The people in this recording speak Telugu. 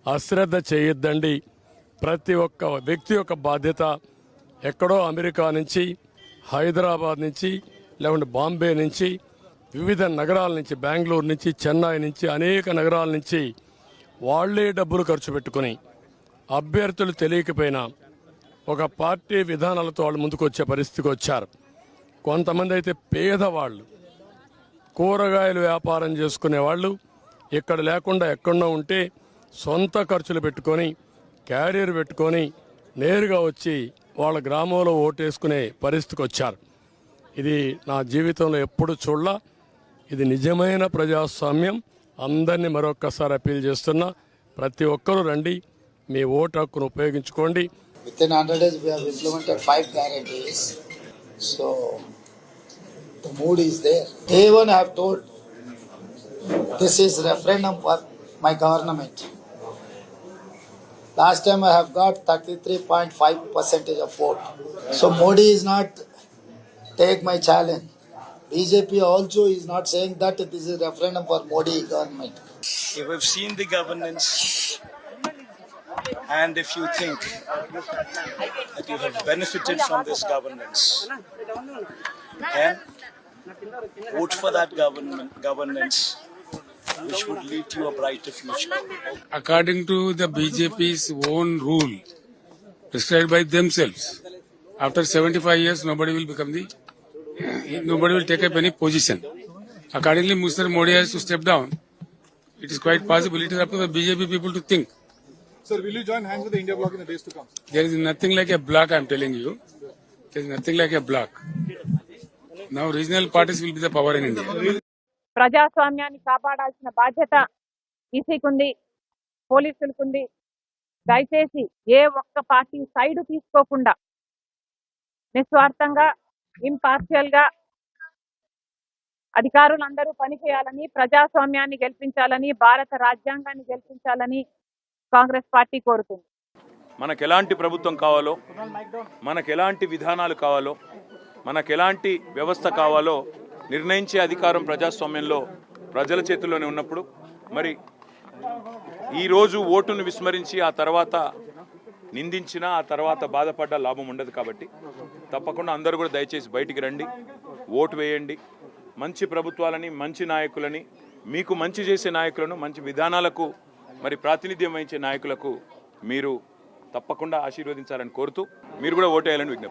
అశ్రద్ధ చేయొద్దండి. ప్రతి ఒక్క వ్యక్తి యొక్క బాధ్యత. ఎక్కడో అమెరికా నుంచి, హైదరాబాద్ నుంచి, లేకుంటే బాంబే నుంచి, వివిధ నగరాల నుంచి, బెంగళూరు నుంచి, చెన్నై నుంచి, అనేక నగరాల నుంచి వాళ్లే డబ్బులు ఖర్చు పెట్టుకుని అభ్యర్థులు తెలియకపోయినా ఒక పార్టీ విధానాలతో వాళ్ళు ముందుకు వచ్చే పరిస్థితికి వచ్చారు. కొంతమంది అయితే పేదవాళ్ళు, కూరగాయలు వ్యాపారం చేసుకునే వాళ్ళు ఇక్కడ లేకుండా ఎక్కడో ఉంటే సొంత ఖర్చులు పెట్టుకొని క్యారియర్ పెట్టుకొని నేరుగా వచ్చి వాళ్ళ గ్రామంలో ఓటేసుకునే పరిస్థితికి వచ్చారు. ఇది నా జీవితంలో ఎప్పుడు చూడలా. ఇది నిజమైన ప్రజాస్వామ్యం. అందరినీ మరొక్కసారి అప్పీల్ చేస్తున్నా, ప్రతి ఒక్కరూ రండి, మీ ఓటు హక్కును ఉపయోగించుకోండి. Within 100 days, we have implemented 5 guarantees. So, the mood is there. Day one, I have told, this is referendum for my government. Last time I have got 33.5% of vote. So, Modi is not take my challenge. BJP also is not saying that this is referendum for Modi government. If we've seen the governance, and if you think that you have benefited from this governance, then vote for that governance which would lead to a brighter future. According to the BJP's own rule, prescribed by themselves, after 75 years, nobody will take up any position. Accordingly, Mr. Modi has to step down. It is quite possible. It is up to the BJP people to think. Sir, will you join hands with the India bloc in the days to come? There is nothing like a bloc, I am telling you. There is nothing like a bloc. Now regional parties will be the power in India. ప్రజాస్వామ్యాన్ని కాపాడాల్సిన బాధ్యత ఈసీకుంది, పోలీసులకుంది. దయచేసి ఏ ఒక్క పార్టీ సైడ్ తీసుకోకుండా నిస్వార్థంగా, ఇంపార్షియల్ గా అధికారులందరూ పనిచేయాలని, ప్రజాస్వామ్యాన్ని గెలిపించాలని, భారత రాజ్యాంగాన్ని గెలిపించాలని కాంగ్రెస్ పార్టీ కోరుతుంది. మనకు ఎలాంటి ప్రభుత్వం కావాలో, మనకు ఎలాంటి విధానాలు కావాలో, మనకు ఎలాంటి వ్యవస్థ కావాలో నిర్ణయించే అధికారం ప్రజాస్వామ్యంలో ప్రజల చేతుల్లోనే ఉన్నప్పుడు మరి ఈరోజు ఓటును విస్మరించి ఆ తర్వాత నిందించినా ఆ తర్వాత బాధపడ్డ లాభం ఉండదు. కాబట్టి తప్పకుండా అందరూ కూడా దయచేసి బయటికి రండి, ఓటు వేయండి. మంచి ప్రభుత్వాలని, మంచి నాయకులని, మీకు మంచి చేసే నాయకులను, మంచి విధానాలకు మరి ప్రాతినిధ్యం వహించే నాయకులకు మీరు తప్పకుండా ఆశీర్వదించాలని కోరుతూ మీరు కూడా ఓటు వేయాలని విజ్ఞప్తి.